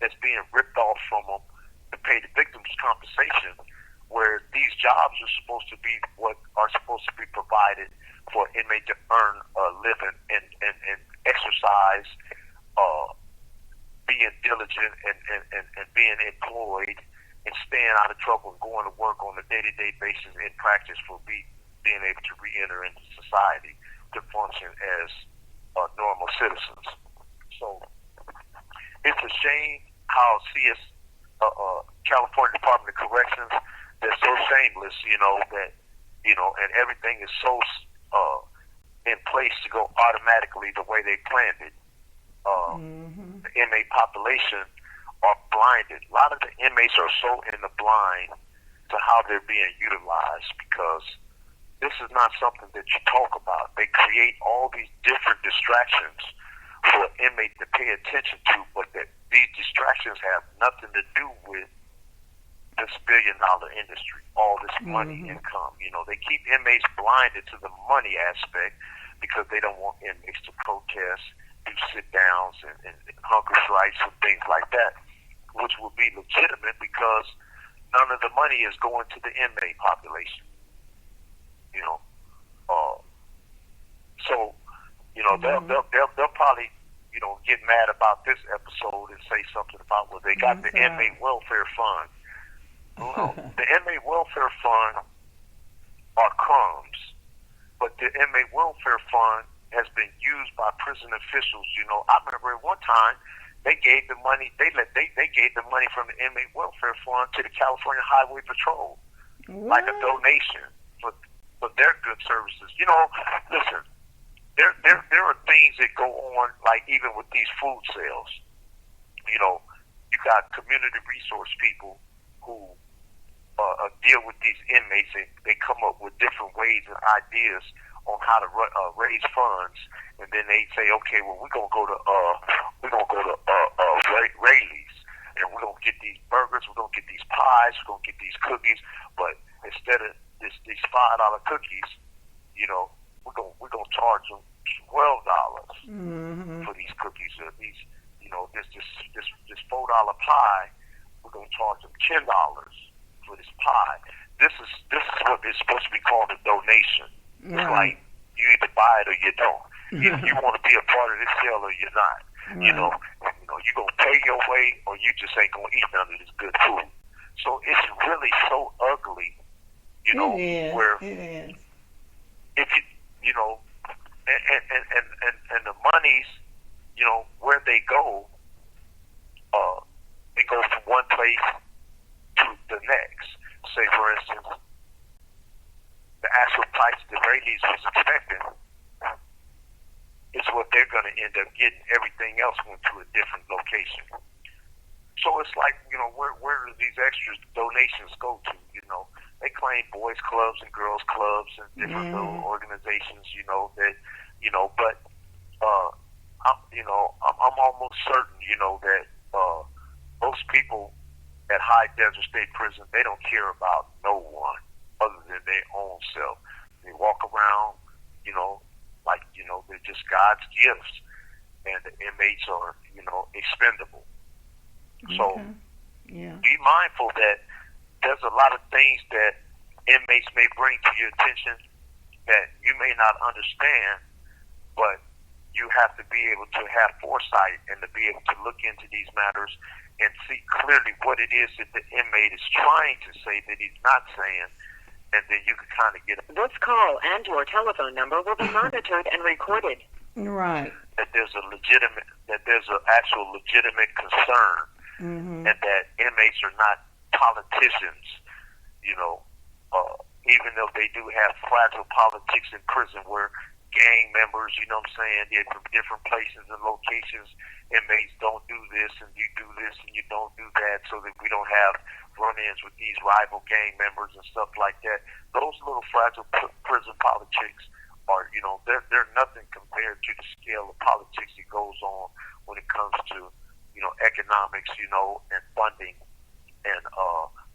that's being ripped off from them to pay the victims compensation, where these jobs are supposed to be what are supposed to be provided for an inmate to earn a living and exercise, being diligent and being employed and staying out of trouble and going to work on a day-to-day basis in practice for being able to re-enter into society to function as normal citizens. So it's a shame how California Department of Corrections, they're so shameless, that, and everything is so in place to go automatically the way they planned it. The inmate population are blinded. A lot of the inmates are so in the blind to how they're being utilized, because this is not something that you talk about. They create all these different distractions for an inmate to pay attention to, but that these distractions have nothing to do with this billion-dollar industry, all this money income. They keep inmates blinded to the money aspect because they don't want inmates to protest, do sit-downs and hunger strikes and things like that, which will be legitimate because none of the money is going to the inmate population. They'll probably, get mad about this episode and say something about, well, they got the inmate welfare fund. No, the inmate welfare fund are crumbs, but the inmate welfare fund has been used by prison officials. I remember at one time they gave the money. They gave the money from the inmate welfare fund to the California Highway Patrol, like a donation for their good services. Listen, there are things that go on, like even with these food sales. You got community resource people who deal with these inmates, and they come up with different ways and ideas on how to raise funds, and then they say, okay, well, we're gonna go to Rayleigh's, and we're gonna get these burgers, we're gonna get these pies, we're gonna get these cookies, but instead of these $5 cookies, we're gonna charge them $12 for these cookies, or these, this $4 pie, we're gonna charge them $10 for this pie. This is what is supposed to be called a donation. It's like you either buy it or you don't. You want to be a part of this sale or you're not. You're gonna pay your way or you just ain't gonna eat none of this good food. So it's really so ugly, where it is. If and the monies, where they go from one place to the next. Say, for instance, the actual price that Rayleigh's was expecting is what they're going to end up getting. Everything else went to a different location. So it's like, where do these extra donations go to? They claim boys clubs and girls clubs and different little organizations, but I'm almost certain, that most people at High Desert State Prison, they don't care about no one other than their own self. They walk around, like, they're just God's gifts, and the inmates are, expendable. So be mindful that there's a lot of things that inmates may bring to your attention that you may not understand, but you have to be able to have foresight and to be able to look into these matters and see clearly what it is that the inmate is trying to say that he's not saying, and then you can kind of get it. This call and your telephone number will be monitored and recorded. Right. That there's an actual legitimate concern, and that inmates are not politicians, even though they do have fragile politics in prison where gang members, they're from different places and locations. Inmates don't do this and you do this and you don't do that, so that we don't have run-ins with these rival gang members and stuff like that. Those little fragile prison politics are, they're nothing compared to the scale of politics that goes on when it comes to, economics, and funding and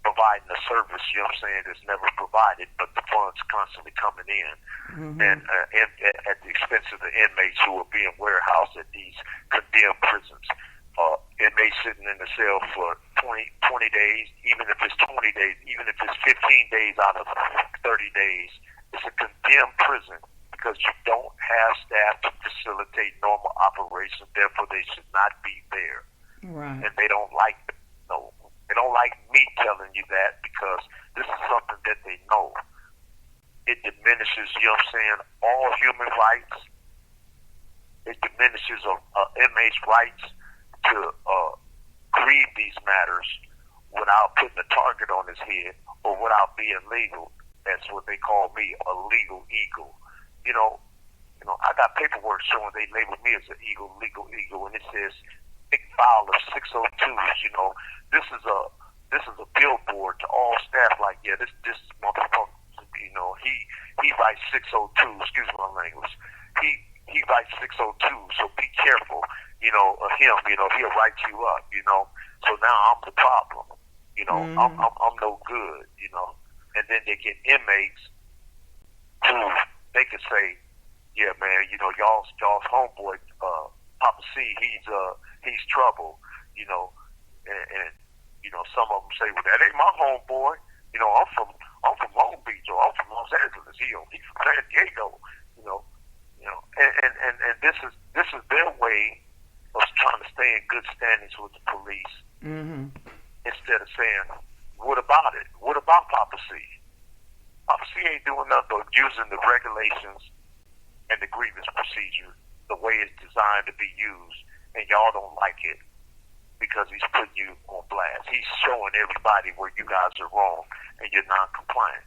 providing a service, that's never provided, but the funds constantly coming in, and at the expense of the inmates who are being warehoused at these condemned prisons. inmate sitting in the cell for 20 days, even if it's 20 days, even if it's 15 days out of 30 days, it's a condemned prison because you don't have staff to facilitate normal operations. Therefore, they should not be there. Right. And they don't like they don't like me telling you that because this is something that they know. It diminishes, you know what I'm saying, all human rights. It diminishes inmates' rights to grieve these matters without putting a target on his head or without being legal. That's what they call me, a legal eagle. You know, I got paperwork showing they labeled me as an legal eagle, and it says big file of 602s. You know, this is a billboard to all staff. Like, yeah, this motherfucker. You know, he writes 602. Excuse my language. He writes 602. So be careful. You know, of him. You know, he'll write you up. You know, so now I'm the problem. You know, I'm no good. You know, and then they get inmates who they can say, yeah, man, you know, y'all's homeboy, Papa C, he's trouble, you know, and you know, some of them say, well, that ain't my homeboy. You know, I'm from Long Beach or I'm from Los Angeles. He's from San Diego. You know, and this is their way of trying to stay in good standings with the police. Mm-hmm. Instead of saying, what about it? What about Papa C? Papa C ain't doing nothing but using the regulations and the grievance procedure the way it's designed to be used, and y'all don't like it because he's putting you on blast. He's showing everybody where you guys are wrong and you're non-compliant.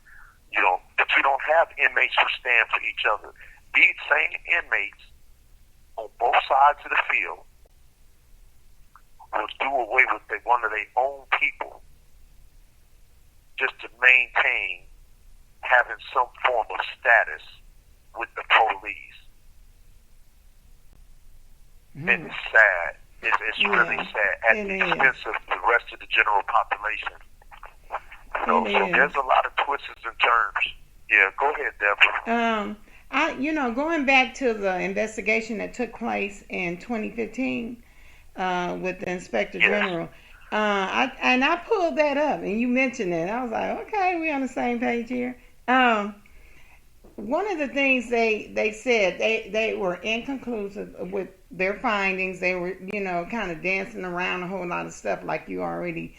You know, but you don't have inmates who stand for each other. These same inmates on both sides of the field will do away with one of their own people just to maintain having some form of status with the police. And it's sad. It's really sad at the expense of the rest of the general population. You know, so there's a lot of twists and turns. Yeah, go ahead, Deborah. Going back to the investigation that took place in 2015 with the Inspector General, I pulled that up, and you mentioned it. I was like, okay, we're on the same page here. One of the things they said, they were inconclusive with their findings. They were, kind of dancing around a whole lot of stuff like you already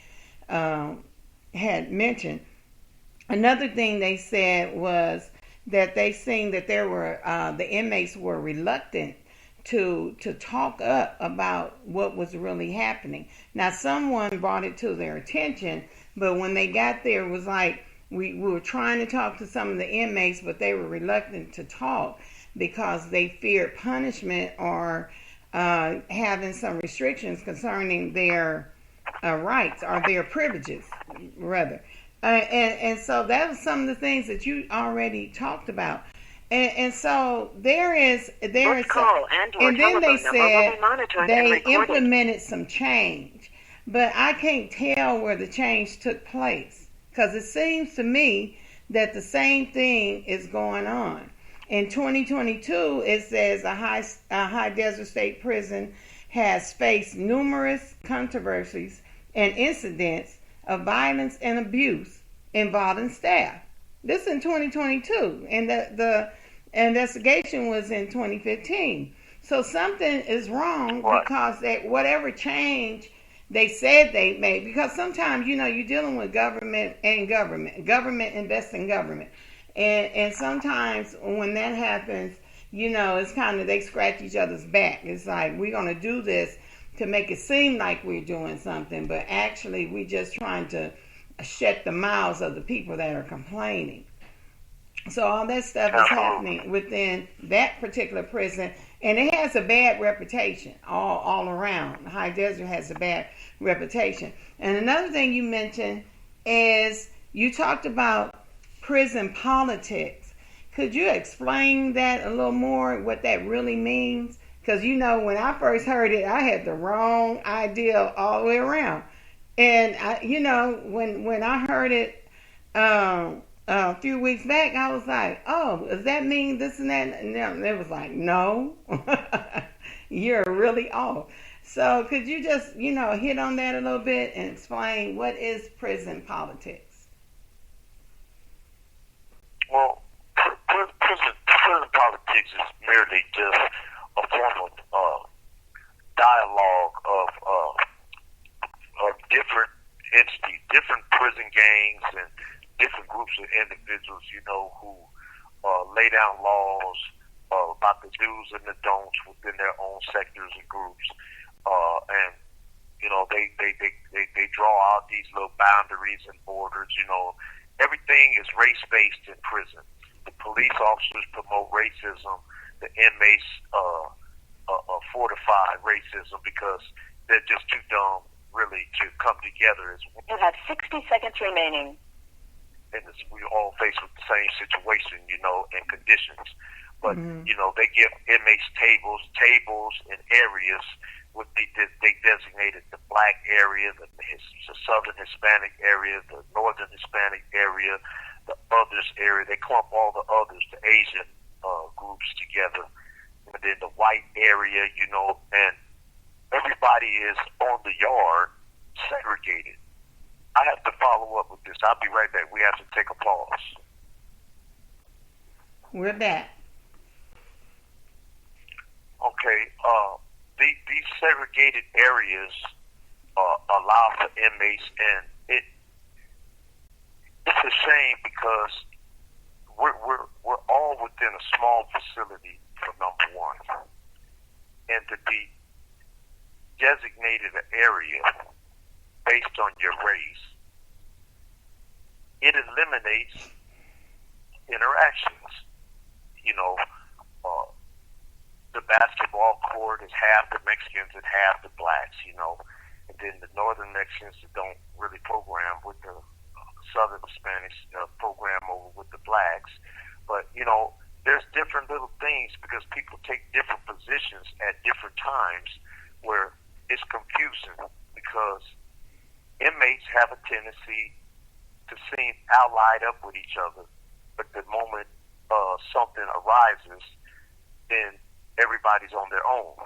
had mentioned. Another thing they said was that they seen that there were the inmates were reluctant to talk up about what was really happening. Now, someone brought it to their attention, but when they got there, it was like we were trying to talk to some of the inmates, but they were reluctant to talk because they feared punishment or having some restrictions concerning their rights or their privileges, rather. And so that was some of the things that you already talked about. And so there is, and then they said they implemented some change, but I can't tell where the change took place because it seems to me that the same thing is going on. In 2022, it says a high desert state prison has faced numerous controversies and incidents of violence and abuse involving staff. This in 2022, and the investigation was in 2015. So something is wrong because whatever change they said they made, because sometimes, you're dealing with government invests in government. And sometimes when that happens, it's kind of, they scratch each other's back. It's like, we're going to do this to make it seem like we're doing something, but actually we're just trying to shut the mouths of the people that are complaining. So all that stuff is happening within that particular prison, and it has a bad reputation all around. High Desert has a bad reputation. And another thing you mentioned is you talked about prison politics. Could you explain that a little more, what that really means? Because, when I first heard it, I had the wrong idea all the way around. And, when I heard it a few weeks back, I was like, oh, does that mean this and that? And it was like, no, you're really off. So could you just, hit on that a little bit and explain what is prison politics? Well, prison politics is merely just a form of dialogue of different entities, different prison gangs, and different groups of individuals, who lay down laws about the do's and the don'ts within their own sectors and groups, and they draw out these little boundaries and borders. Everything is race based in prison. The police officers promote racism. The inmates fortify racism because they're just too dumb, really, to come together as one. You have 60 seconds remaining. And we all faced with the same situation, and conditions. But, they give inmates tables and areas. They designated the black area, the southern Hispanic area, the northern Hispanic area, the others area. They clump all the others, the Asian groups together. And then the white area, and everybody is on the yard segregated. I have to follow up with this. I'll be right back. We have to take a pause. We're back. Okay. These segregated areas allow for inmates, and it's a shame because we're all within a small facility, for number one, and to be designated an area based on your race, it eliminates interactions. The basketball court is half the Mexicans and half the blacks, and then the northern Mexicans that don't really program with the southern Hispanics program over with the blacks. But, there's different little things because people take different positions at different times where it's confusing because inmates have a tendency to seem allied up with each other, but the moment something arises, then everybody's on their own.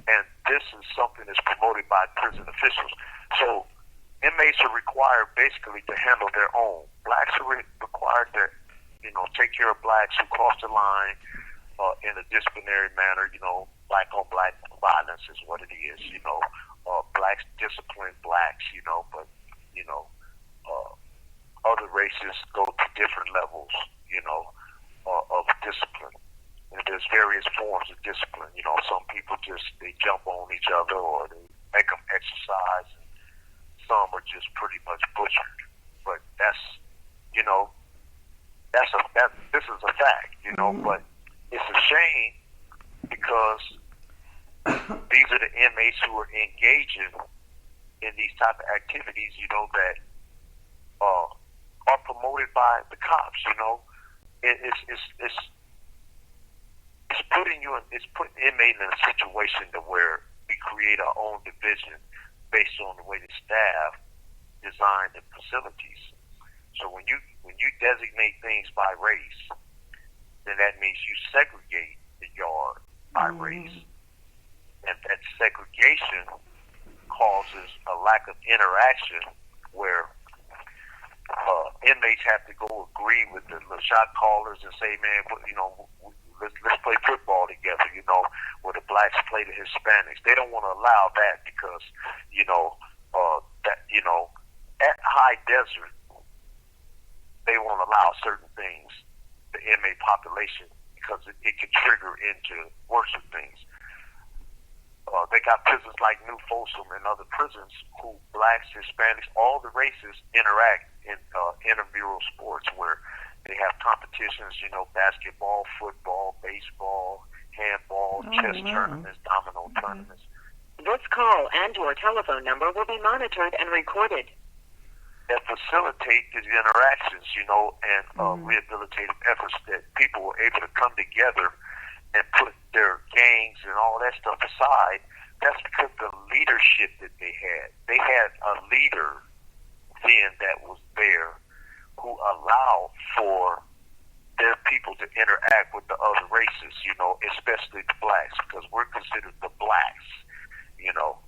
And this is something that's promoted by prison officials. So inmates are required basically to handle their own. Blacks are required to, take care of blacks who cross the line in a disciplinary manner. Black on black violence is what it is. Blacks discipline blacks. But other races go to different levels. Of discipline. And there's various forms of discipline. Some people they jump on each other or they make them exercise. And some are just pretty much butchered. But this is a fact, but it's a shame because these are the inmates who are engaging in these type of activities, that are promoted by the cops, It's putting inmates in a situation to where we create our own division based on the way the staff design the facilities. So when you designate things by race, then that means you segregate the yard by race, and that segregation causes a lack of interaction where inmates have to go agree with the shot callers and say, man, let's play football together, where the blacks play the Hispanics. They don't want to allow that because, at high desert, they won't allow certain things, the inmate population, because it can trigger into worse things. They got prisons like New Folsom and other prisons who blacks, Hispanics, all the races interact in intramural sports where they have competitions, basketball, football, baseball, handball, chess tournaments, domino tournaments. This call and your telephone number will be monitored and recorded. That facilitate these interactions, and rehabilitative efforts that people were able to come together and put their gangs and all that stuff aside. That's because the leadership that they had a leader then that was there who allowed for their people to interact with the other races, you know, especially the blacks, because we're considered the blacks, you know.